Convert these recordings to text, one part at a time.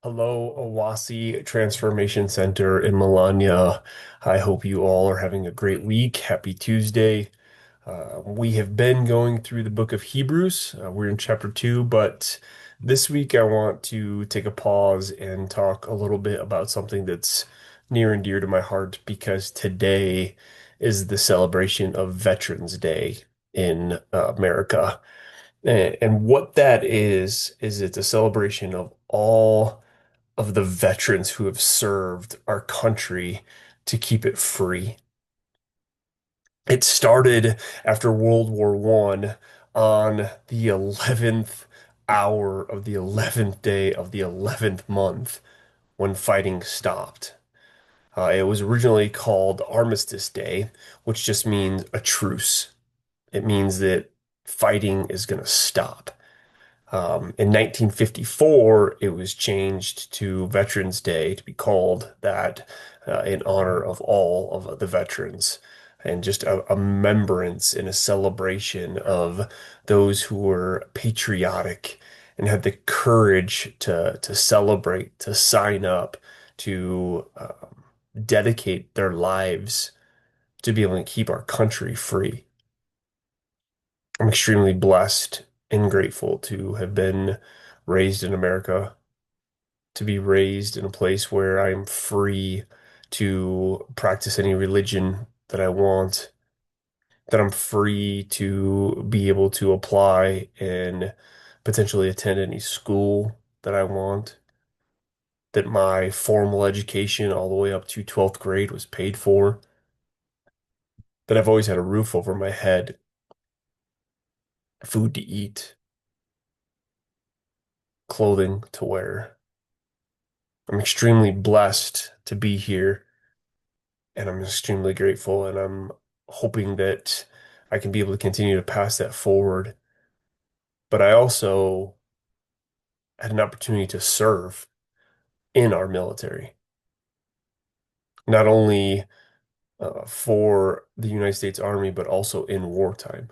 Hello, Owasi Transformation Center in Melania. I hope you all are having a great week. Happy Tuesday. We have been going through the book of Hebrews. We're in chapter 2, but this week I want to take a pause and talk a little bit about something that's near and dear to my heart because today is the celebration of Veterans Day in America. And what that is it's a celebration of all of the veterans who have served our country to keep it free. It started after World War I on the 11th hour of the 11th day of the 11th month when fighting stopped. It was originally called Armistice Day, which just means a truce. It means that fighting is going to stop. In 1954, it was changed to Veterans Day to be called that in honor of all of the veterans and just a remembrance and a celebration of those who were patriotic and had the courage to celebrate, to sign up, to dedicate their lives to be able to keep our country free. I'm extremely blessed and grateful to have been raised in America, to be raised in a place where I'm free to practice any religion that I want, that I'm free to be able to apply and potentially attend any school that I want, that my formal education all the way up to 12th grade was paid for, that I've always had a roof over my head, food to eat, clothing to wear. I'm extremely blessed to be here, and I'm extremely grateful, and I'm hoping that I can be able to continue to pass that forward. But I also had an opportunity to serve in our military, not only for the United States Army, but also in wartime.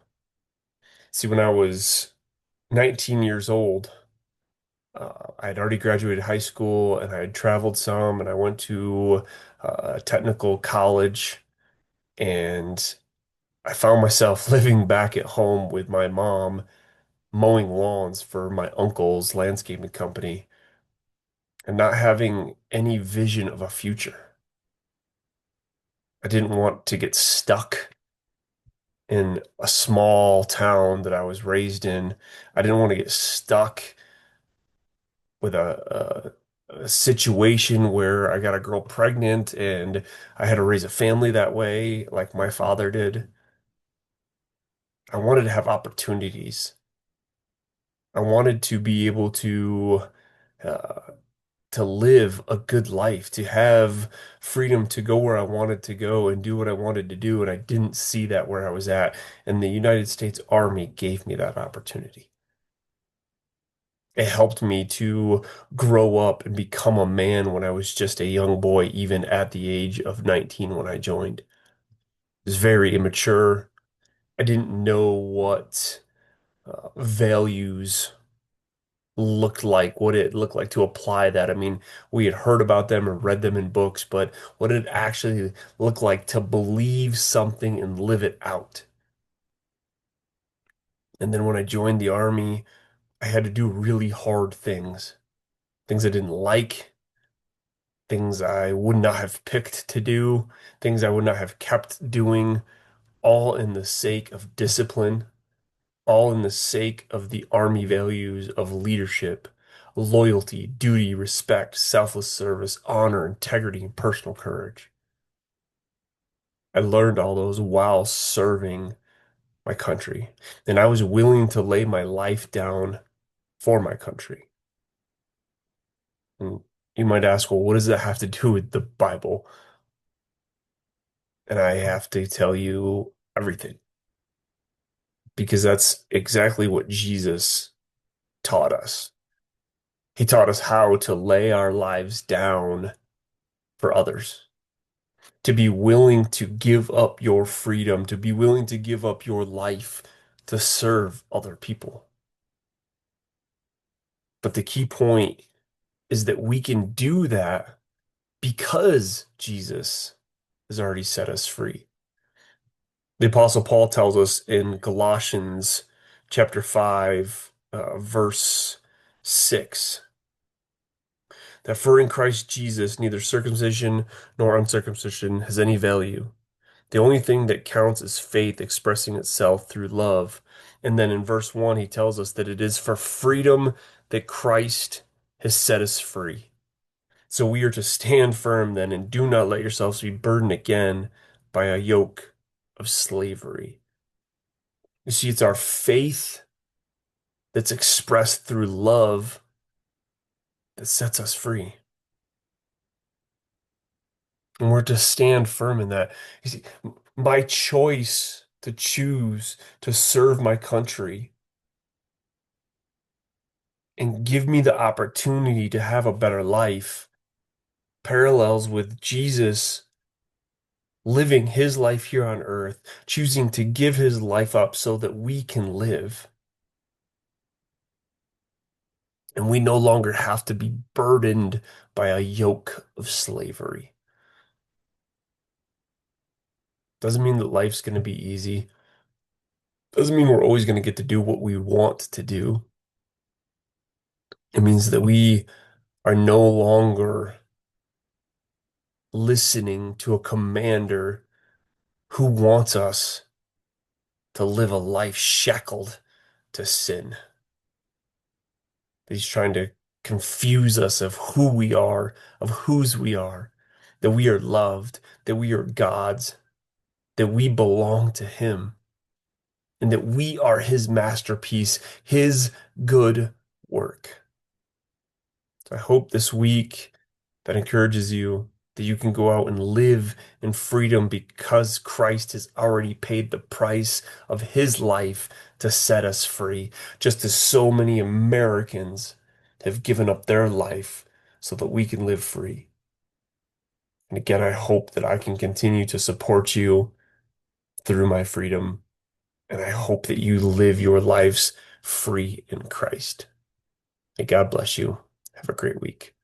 See, when I was 19 years old, I had already graduated high school and I had traveled some, and I went to a technical college. And I found myself living back at home with my mom, mowing lawns for my uncle's landscaping company and not having any vision of a future. I didn't want to get stuck in a small town that I was raised in. I didn't want to get stuck with a situation where I got a girl pregnant and I had to raise a family that way, like my father did. I wanted to have opportunities. I wanted to be able uh, to live a good life, to have freedom to go where I wanted to go and do what I wanted to do. And I didn't see that where I was at. And the United States Army gave me that opportunity. It helped me to grow up and become a man when I was just a young boy, even at the age of 19 when I joined. It was very immature. I didn't know what values looked like, what it looked like to apply that. I mean, we had heard about them or read them in books, but what did it actually look like to believe something and live it out? And then when I joined the army, I had to do really hard things, things I didn't like, things I would not have picked to do, things I would not have kept doing, all in the sake of discipline, all in the sake of the army values of leadership, loyalty, duty, respect, selfless service, honor, integrity, and personal courage. I learned all those while serving my country, and I was willing to lay my life down for my country. And you might ask, well, what does that have to do with the Bible? And I have to tell you everything, because that's exactly what Jesus taught us. He taught us how to lay our lives down for others, to be willing to give up your freedom, to be willing to give up your life to serve other people. But the key point is that we can do that because Jesus has already set us free. The Apostle Paul tells us in Galatians chapter 5, verse 6, that for in Christ Jesus neither circumcision nor uncircumcision has any value. The only thing that counts is faith expressing itself through love. And then in verse 1, he tells us that it is for freedom that Christ has set us free. So we are to stand firm then and do not let yourselves be burdened again by a yoke of slavery. You see, it's our faith that's expressed through love that sets us free. And we're to stand firm in that. You see, my choice to choose to serve my country and give me the opportunity to have a better life parallels with Jesus living his life here on earth, choosing to give his life up so that we can live. And we no longer have to be burdened by a yoke of slavery. Doesn't mean that life's going to be easy. Doesn't mean we're always going to get to do what we want to do. It means that we are no longer listening to a commander who wants us to live a life shackled to sin. He's trying to confuse us of who we are, of whose we are, that we are loved, that we are God's, that we belong to him, and that we are his masterpiece, his good work. So I hope this week that encourages you that you can go out and live in freedom because Christ has already paid the price of his life to set us free, just as so many Americans have given up their life so that we can live free. And again, I hope that I can continue to support you through my freedom, and I hope that you live your lives free in Christ. May God bless you. Have a great week.